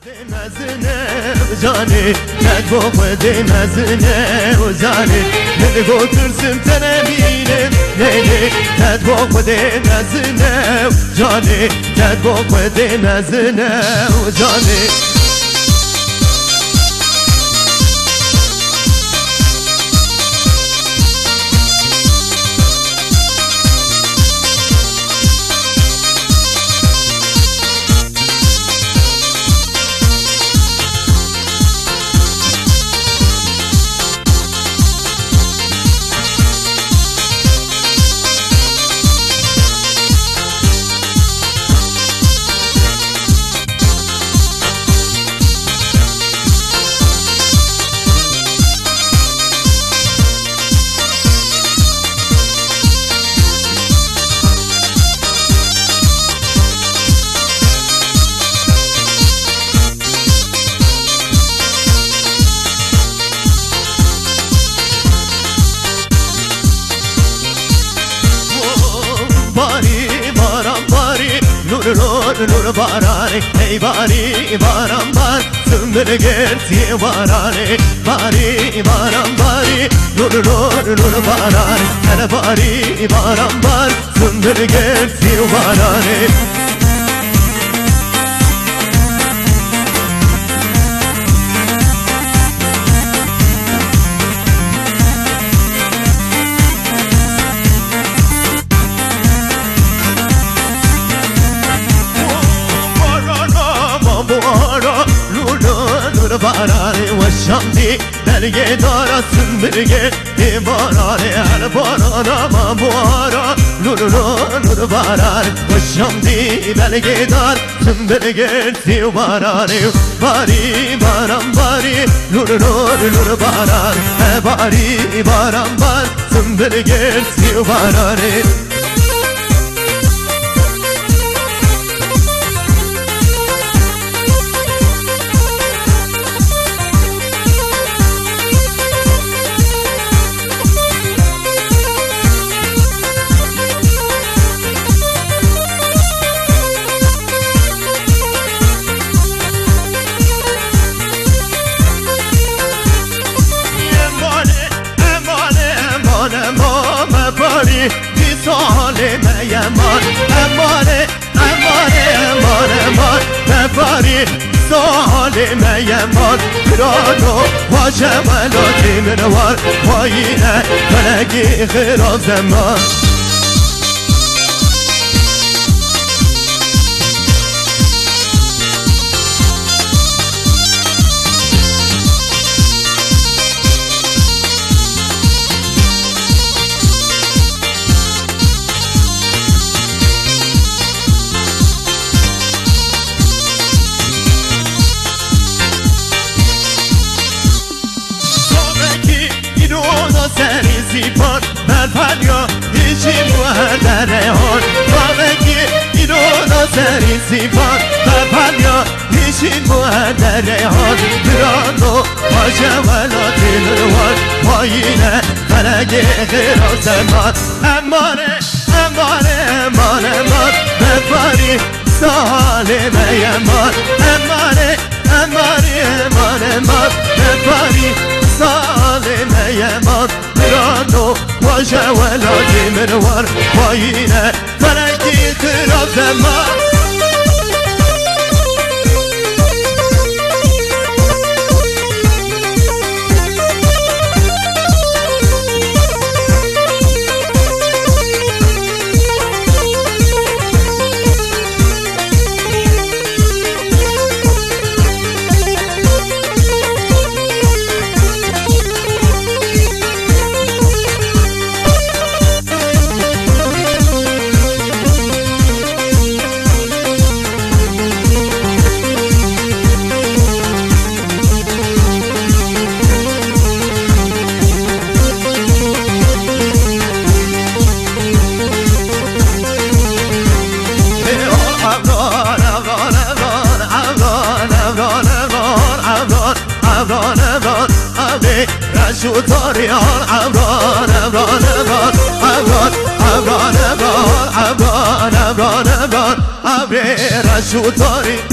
مزنه وزاني ندبو خدي مزنه وزاني ندبو ترسم تنبينم ليلي ندبو خدي مزنه وزاني ندبو خدي مزنه وزاني nur barane ey bari baran bar sümbül gerti barane bari baran bari nur barane hele bari baran bar sümbül gerti barane barane والشمدي بلقي دارة سنبرقي باراني على بارانة ما بارا نور باراني والشمدي بلقي دار سنبرقي باراني باري باران باري نور باراني باري باران بار سنبرقي باراني سالم یمان امانه بفاری سالم یمان رانو و جمالاتی منوار پایینه فلگی خیرا زمان زیبان برفریا هیچی مهدره هان بامگی ایرونا سری زیبان برفریا هیچی مهدره هان برانو باشه ولا دلوان پایینه فرگی خیرا زمان امانه بفری سالم یمان امانه بفری سالم یمان برانو و جوالاتی منوار پایینه فلکی خراب زمان شو طريان عبران عبران عبران عبران عبران عبران عبران عبران عبران عبران شو طريق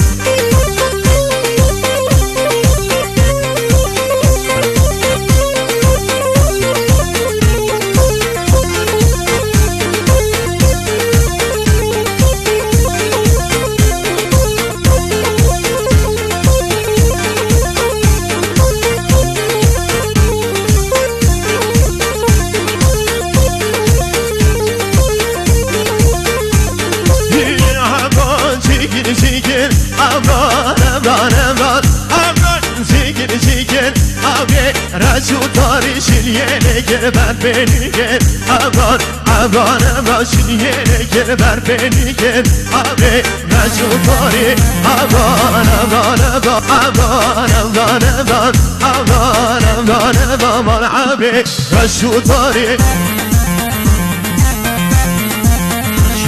gel ver beni gel Avran avran avran şinyere gel ver beni gel Abi meşhutari avran avran avran avran avran avran avran avran avran abi meşhutari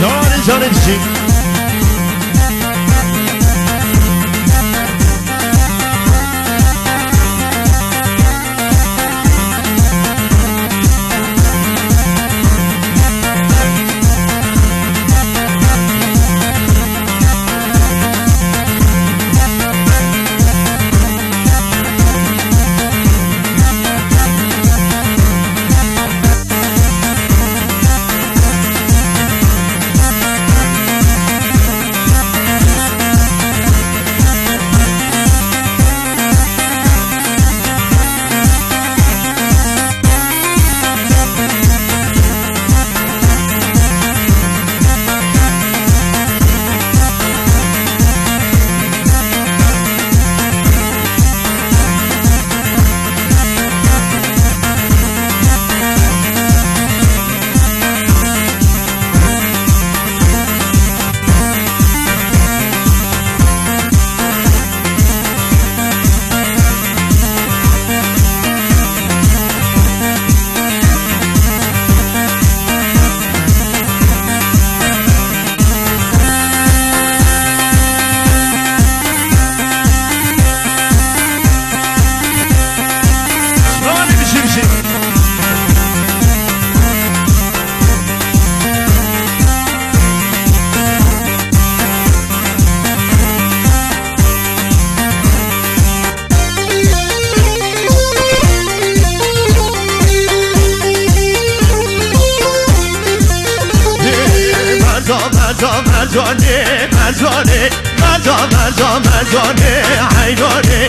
Canı canı dişi مردانه مردانه مردان مردانه حیرانه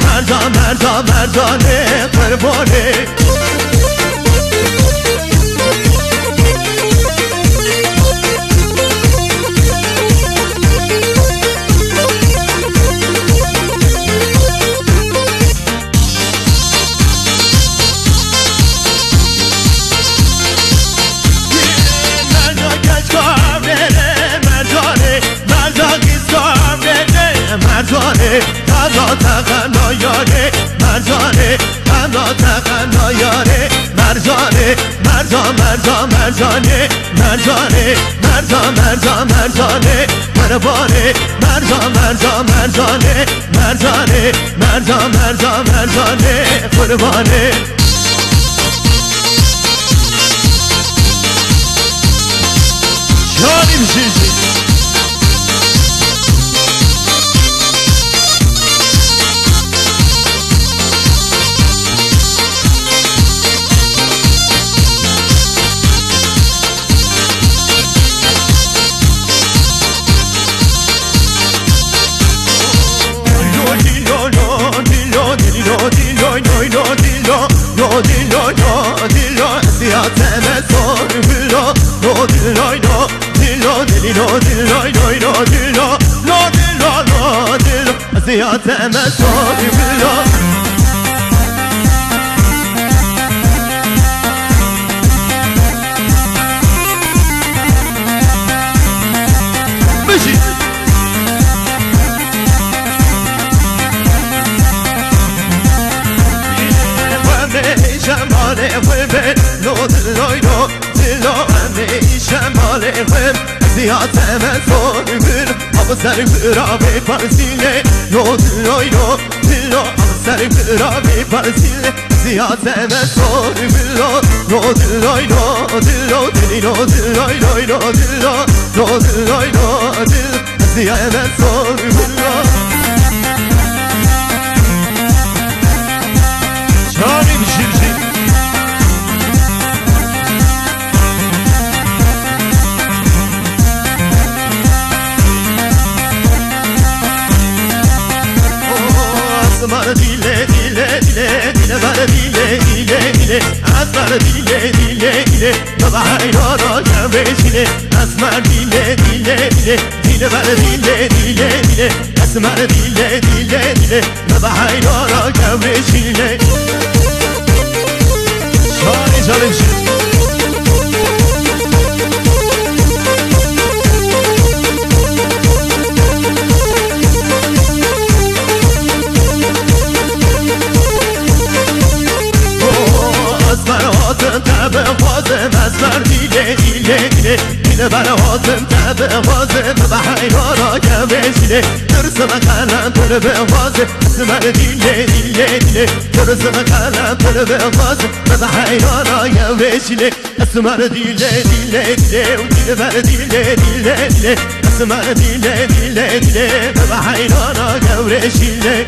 مردانه مردانه قربانه مردانه تنها تقنا یاره مردانه تنها تقنا یاره مردانه مردانه مردانه قربانه مردانه قربانه جانی بشیشی زيادة ما صاري بالله مشي وامي شمالي وبين لو دلوي لو دلو وامي شمالي وبين زيادة ما صاري بالله أبصر برابي فرسيلي لو دلوي لو دلو أبصر برابي فرسيلي زيادة ما صاري بالله لو دلوي لو دلو دلو دلوي لو دلو لو دلوي لو دلو زيادة ما صاري بالله شاني بشيرشي dile dile dile dile bana dile dile dile asmar dile dile dile baba hayrana gevesine asmar dile dile dile dile bana dile dile dile اسمر دیله دیله دیله بحیرارا گورشیله شانی جانشی مسمر دیله دیله دیله دیله برهاتم تبه وازه به حیرارا گوشیله ترسم قلم پر به وازه مسمر دیله دیله دیله ترسم قلم پر به وازه به حیرارا گوشیله مسمر دیله دیله دیله دیله بر دیله دیله دیله مسمر دیله دیله دیله به حیرارا گوشیله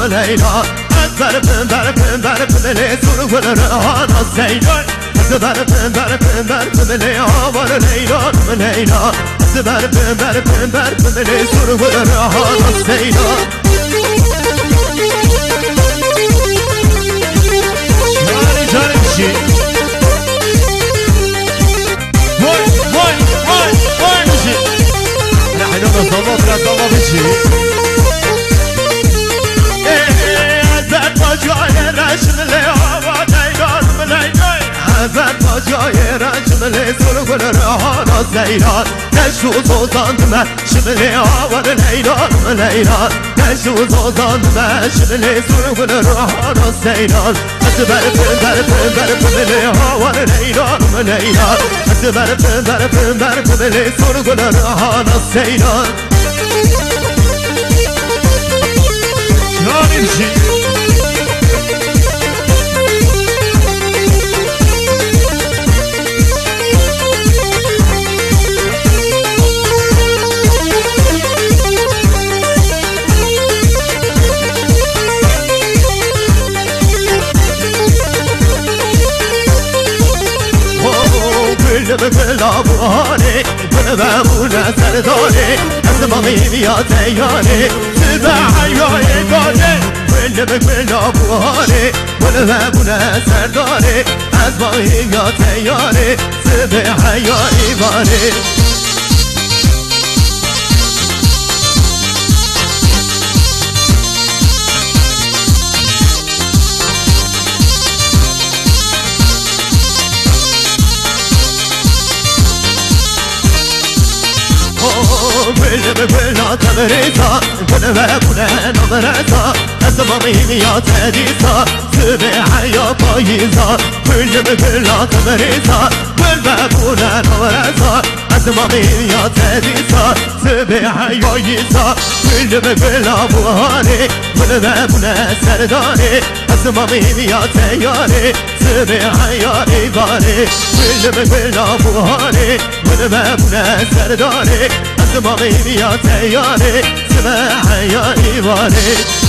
ليلى برفن برفن برفن لي سور ولرهان الزيدان برفن برفن برفن لي آوار ليلى ليلى برفن برفن برفن لي سور ولرهان الزيدان شمالي جانبشي وين وين وين وين نجي نحن نصلط لك بشي جای رشم لیاوا دیران ملیدای حضرت با جای رشم لی سرگل رهانا زیران نشو زوزاند من شم لیاوا لیران ملیران نشو زوزاند من شم لی سرگل رهانا زیران برفن برفن برفن لیاوا لیران ملیران برفن برفن برفن لی سرگل رهانا زیران جانی بشی بلا بوانه بمونه سردانه از مغیبیا تیانه سبع حیای گانه بلا بوانه بمونه سردانه از مغیبیا تیانه سبع حیای گانه بلا تبريتا بلا بلا نظرتا أزمامين يا تديتا سبع يا بايزا بلا تبريتا بلا بلا نظرتا أزمامين يا تديتا سبع يا يزا بلا بواني بلا بلا سرداني أزمامين يا تياني سبع يا إيغاني بلا بواني بلا بلا سرداني أزمامين يا تياني سبع يا إيغاني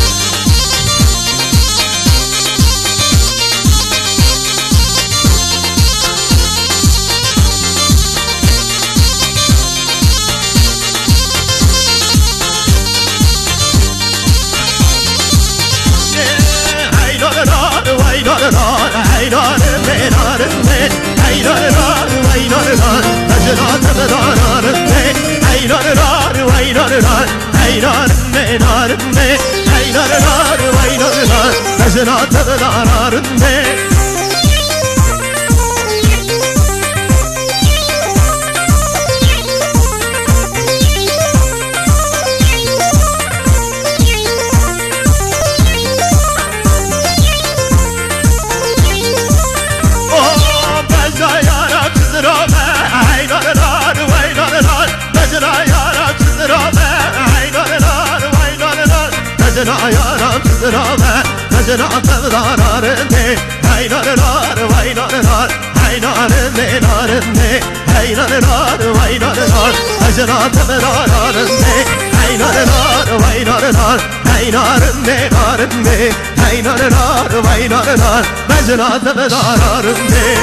برامه مجناتم دارارنده هینارنار وینارنار هینارنده نارنده هینارنار وینارنار مجناتم دارارنده هینارنار وینارنار هینارنده نارنده هینارنار وینارنار مجناتم دارارنده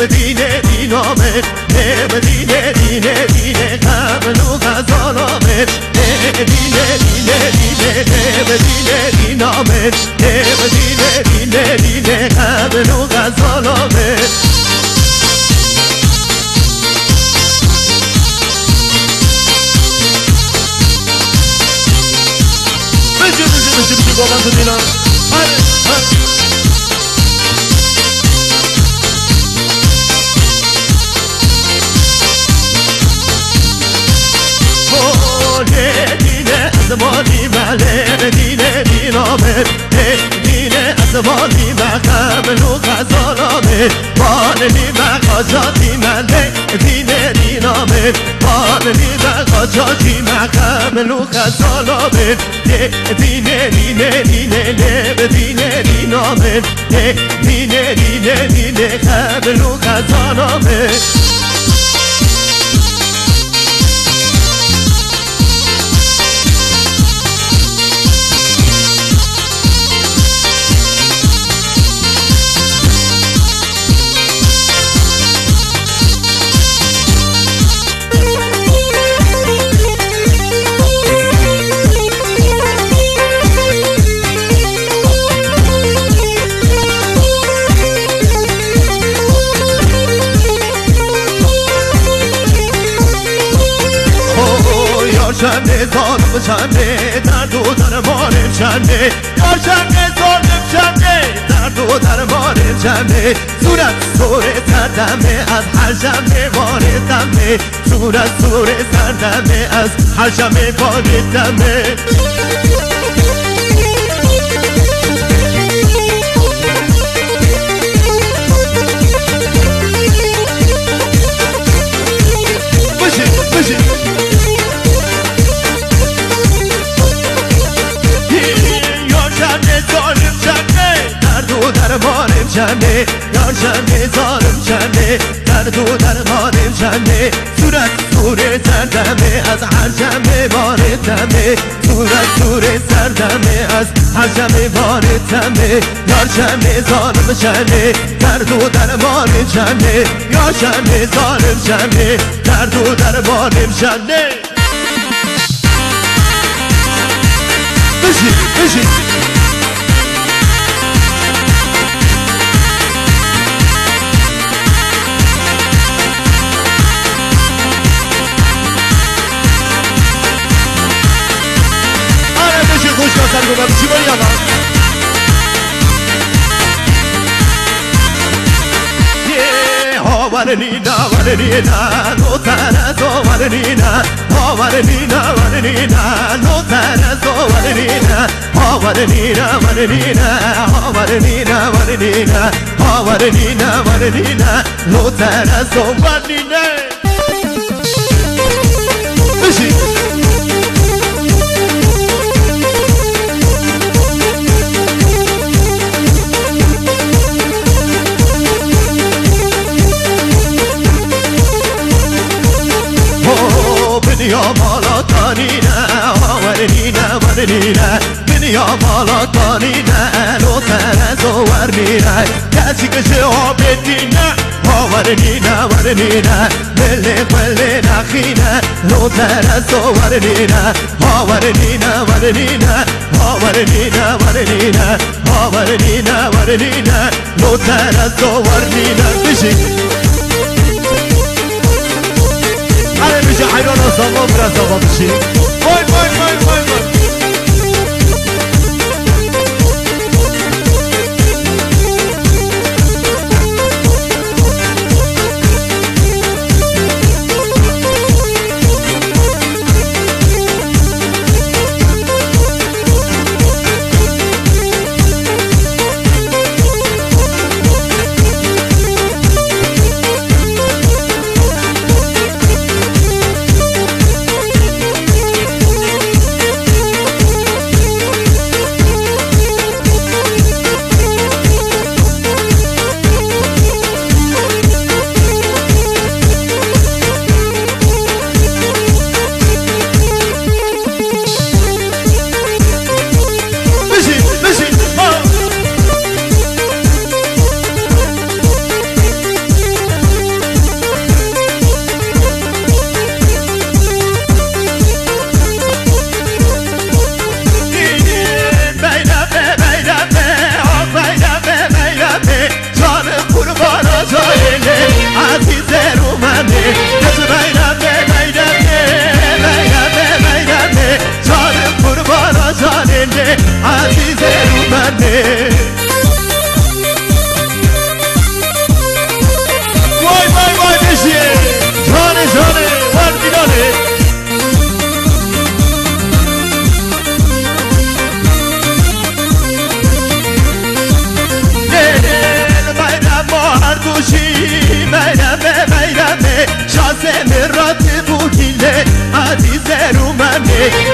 بدینه دینامه بدینه دینه دینه قبل و غزالامه بدینه دینه دینه بدینه دینامه بدینه دینه دینه قبل و غزالامه بجی بابا بدینا زمانی ماله دینه دینامه دینه زمانی مقبل و غزالامه بالنی مقاجاتی ماله دینه دینامه بالنی مقاجاتی مقبل و غزالامه دینه دینه دینه دینه دینامه دینه دینه دینه قبل و غزالامه چنده ظالم چنده درد و درمان چنده یا چنده ظالم چنده درد و درمان چنده صورت سوره سردمه از هر شمه واردمه صورت سوره سردمه از هر شمه واردمه بشی درمانم چنده یار چنده ظالم چنده درد و درمانم چنده صورت سوره سردمه از هر شمه واردمه صورت سوره سردمه از هر شمه واردمه یار چنده ظالم چنده درد و درمانم چنده یار چنده ظالم چنده درد و درمانم چنده بشی خوش کاسر گفتم چی بایی آقا ورنینا ورنینا نو ترزو ورنینا ورنینا ورنینا نو ترزو ورنینا ورنینا ورنینا ورنینا ورنینا ورنینا ورنینا نو ترزو ورنینا بشی دنیا بالا تانینا ورنینا ورنینا دنیا بالا تانینا لو ترزو ورنینا کسی کشه آبدینا ورنینا ورنینا بله بله نخینا لو ترزو ورنینا ورنینا ورنینا ورنینا ورنینا ورنینا ورنینا لو ترزو ورنینا بشی هره میشه حیران آسابا برد آقا بشی وای وای وای وای وای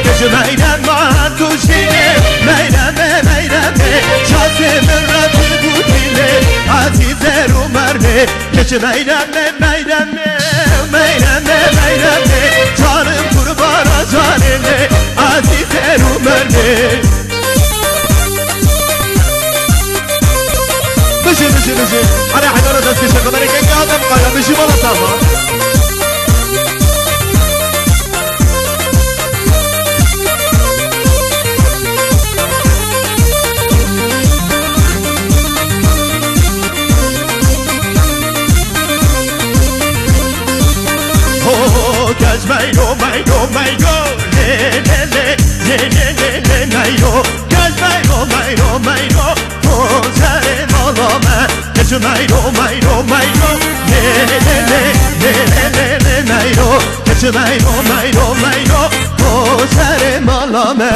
گج میرم ما توشینه میرمه شاسه من رفت بودیله عزیز رو مرمه گج میرمه جانم قربانا جانمه عزیز رو مرمه بشي انا حيدور دستي شغل انا كان قاعد ابقى بشي والله تمام Cause mayo, le mayo, cause mayo, oh sare malama, cause mayo, le mayo, cause mayo, oh sare malama.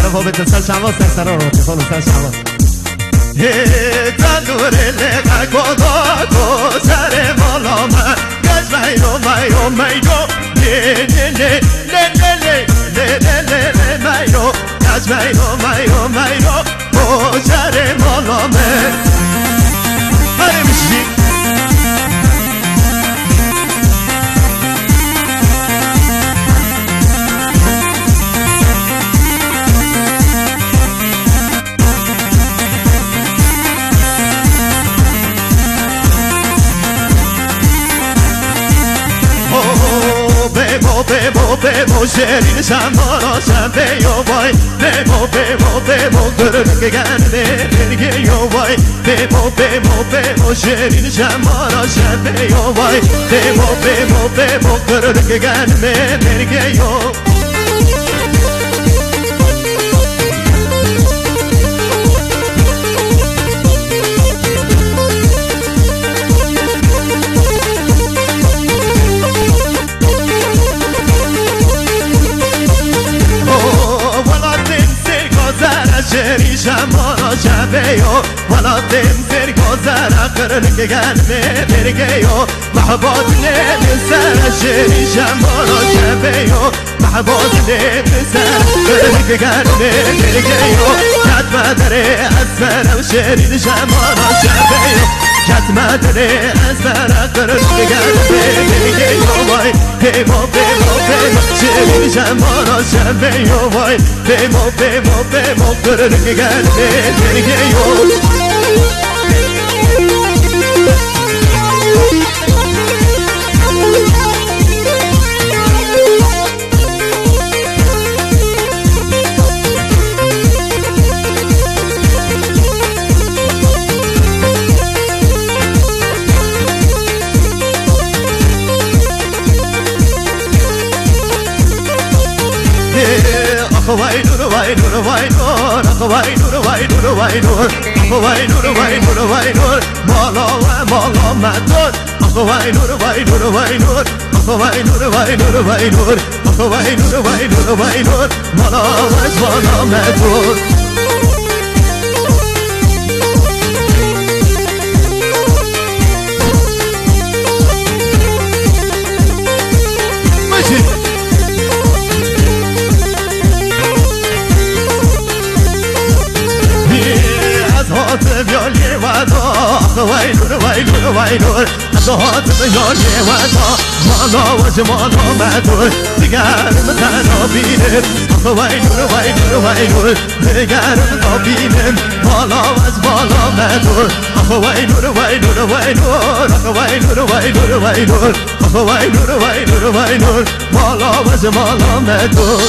شرفا بتنسل شعبا سرسرا رو تخونو سر شعبا تندور لقا گو سر مالا من گز میرو میرو گز میرو گو سر مالا من هره میشی بمو شیرین شمارا شنبه یو وای بمو گرگ گنده برگه یو وای بمو شیرین شمارا شنبه یو وای بمو گرگ گنده برگه یو شری شمارا شبه یو ولا تنسر گذر اقرن که گنمه برگه یو محباد نمیسر شری شمارا شبه یو محباد نمیسر اقرن که گنمه برگه یو کتمه داره اسفر و شری شمارا شبه یو کتمه داره اسفر اقرن که گنمه برگه یو وای بمو شری شمارا شبه یو وای بمو گرگ گنده برگه یو وای نور وای نور وای نور وای نور وای نور وای نور وای نور وای نور وای نور مالا و مالا مدد وای نور وای نور وای نور وای نور وای نور وای نور وای نور وای نور وای نور مالا و مالا مدد وای نور هات بیانی وطا مالا و جمالا مدور دیگرم تنها بینم وای نور دیگرم تا بینم مالا و از بالا مدور وای نور مالا و جمالا مدور